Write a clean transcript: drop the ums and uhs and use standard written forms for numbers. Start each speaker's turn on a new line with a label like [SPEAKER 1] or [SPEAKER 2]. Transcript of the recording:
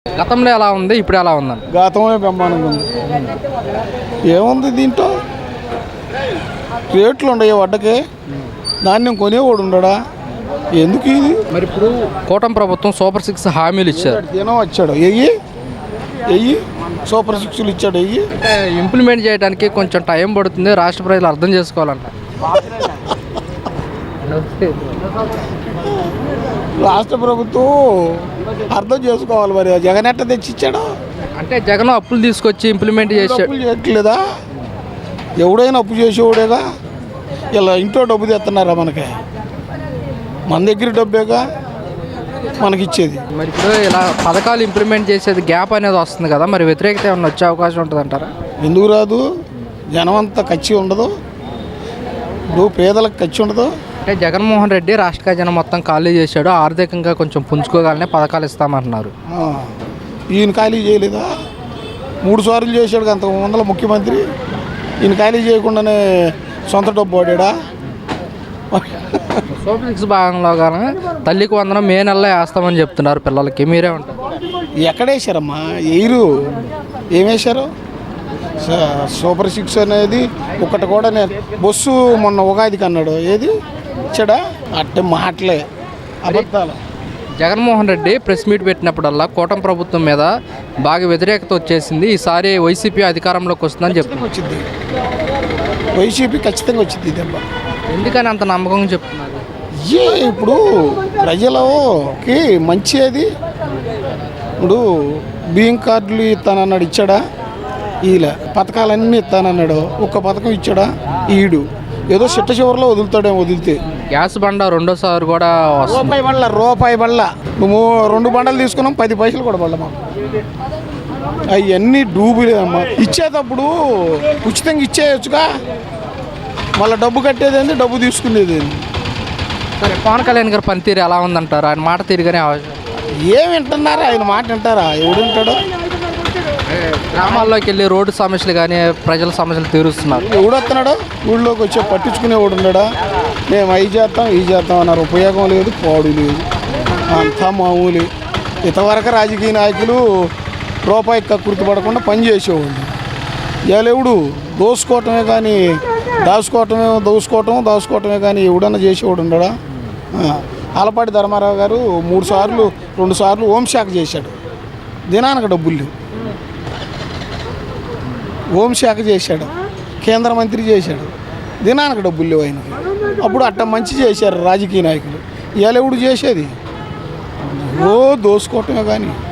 [SPEAKER 1] గతంలో ఎలా ఉంది, ఇప్పుడు ఎలా ఉందండి?
[SPEAKER 2] గతంలో బ్రహ్మాండంగా ఉంది. ఏముంది దీంట్లో రేట్లు ఉండవు వడ్డకే, ధాన్యం కొనేవాడు ఉండడా, ఎందుకు ఇది?
[SPEAKER 1] మరి ఇప్పుడు కూటమి ప్రభుత్వం సూపర్ 6 హామీలు ఇచ్చారు.
[SPEAKER 2] తినో వచ్చాడు ఎయ్యి సూపర్ 6లు ఇచ్చాడు ఎయ్యి.
[SPEAKER 1] అంటే ఇంప్లిమెంట్ చేయడానికి కొంచెం టైం పడుతుంది, రాష్ట్ర ప్రజలు అర్థం చేసుకోవాలంట.
[SPEAKER 2] రాష్ట్ర ప్రభుత్వం అర్థం చేసుకోవాలి. మరి జగన్ ఎట్ట తెచ్చిచ్చాడు
[SPEAKER 1] అంటే జగన్ అప్పులు తీసుకొచ్చి ఇంప్లిమెంట్ చేసాడు.
[SPEAKER 2] అప్పులు చేయట్లేదా? ఎవడైనా అప్పు చేసేవాడేగా. ఇలా ఇంట్లో డబ్బు తెస్తున్నారా మనకి? మన దగ్గర డబ్బేగా మనకి ఇచ్చేది.
[SPEAKER 1] మరి ఇప్పుడు ఇలా పథకాలు ఇంప్లిమెంట్ చేసేది గ్యాప్ అనేది వస్తుంది కదా, మరి వ్యతిరేకత ఏమన్నా వచ్చే అవకాశం ఉంటుంది అంటారా?
[SPEAKER 2] ఎందుకు రాదు? జనం అంతా ఖర్చు ఉండదు, ఇప్పుడు పేదలకు ఖర్చు ఉండదు.
[SPEAKER 1] అంటే జగన్మోహన్ రెడ్డి రాష్ట్ర ఖజానా మొత్తం ఖాళీ చేశాడు, ఆర్థికంగా కొంచెం పుంజుకోగలనే పథకాలు ఇస్తామంటున్నారు.
[SPEAKER 2] ఈయన ఖాళీ చేయలేదా? 3 సార్లు చేశాడు అంత వందల ముఖ్యమంత్రి. ఈయన ఖాళీ చేయకుండానే సొంత డబ్బు వాడా?
[SPEAKER 1] సూపర్ 6 భాగంలో కానీ తల్లికి వందనం మే నెలలో వేస్తామని చెప్తున్నారు పిల్లలకి, మీరే ఉంటారు.
[SPEAKER 2] ఎక్కడేశారమ్మా? ఎయిరు ఏమేశారు? సూపర్ 6 అనేది ఒకటి కూడా నేను బస్సు మొన్న ఉగాదికి అన్నాడు, ఏది ఇచ్చాడా? అట్టే మాటలే, అబద్ధాలు.
[SPEAKER 1] జగన్మోహన్ రెడ్డి ప్రెస్ మీట్ పెట్టినప్పుడల్లా కూటమి ప్రభుత్వం మీద బాగా వ్యతిరేకత వచ్చేసింది, ఈసారి వైసీపీ అధికారంలోకి వస్తుందని చెప్తుంది.
[SPEAKER 2] వచ్చింది వైసీపీ, ఖచ్చితంగా వచ్చింది దెబ్బ.
[SPEAKER 1] ఎందుకని అంత నమ్మకంగా చెప్తున్నారు?
[SPEAKER 2] ఇప్పుడు ప్రజలకి మంచి అది. ఇప్పుడు బియ్యం కార్డులు ఇస్తానన్నాడు, ఇచ్చాడా? ఈలా పథకాలన్నీ ఇస్తానన్నాడు, ఒక్క పథకం ఇచ్చాడా? ఈడు ఏదో చిట్ట చివరిలో వదులుతాడేమో, వదిలితే.
[SPEAKER 1] గ్యాస్ బండ రెండోసారి కూడా
[SPEAKER 2] రూపాయి బళ్ళ నువ్వు 2 బండలు తీసుకున్నాం, 10 పైసలు కూడా బళ్ళ మాకు. అవన్నీ డూబులే అమ్మా. ఇచ్చేటప్పుడు ఉచితంగా ఇచ్చేయచ్చుగా, మళ్ళీ డబ్బు కట్టేదేంది, డబ్బు తీసుకునేది.
[SPEAKER 1] సరే, పవన్ కళ్యాణ్ గారి పనితీరు ఎలా ఉందంటారు? ఆయన మాట తీరుగానే అవసరం.
[SPEAKER 2] ఏం వింటున్నారా? ఆయన మాట వింటారా? ఎవడు వింటాడు?
[SPEAKER 1] గ్రామాల్లోకి వెళ్ళి రోడ్డు సమస్యలు కానీ ప్రజల సమస్యలు తీరుస్తున్నారు.
[SPEAKER 2] ఎవడు వస్తున్నాడు? ఊళ్ళోకి వచ్చే పట్టించుకునేవాడు ఉన్నాడా? మేము అవి చేస్తాం ఈ చేస్తాం అన్నారు, ఉపయోగం లేదు, పాడు లేదు, అంతా మామూలు. ఇంతవరకు రాజకీయ నాయకులు రూపాయి కక్కుర్తి పడకుండా పని చేసేవాళ్ళు. ఎవడు దోసుకోవటమే కానీ దాచుకోవటమే కానీ ఎవడన్నా చేసేవాడు ఉండడా? ఆలపాటి ధర్మారావు గారు 2 సార్లు హోంశాఖ చేశాడు, దినానికి డబ్బులు లేవు. హోంశాఖ చేశాడు, కేంద్ర మంత్రి చేశాడు, దినానికి డబ్బులు లేవు ఆయనకి. అప్పుడు అట్ట మంచి చేశారు రాజకీయ నాయకులు. ఇవాళ ఎవడు చేసేది? దోసుకోవటమే కానీ.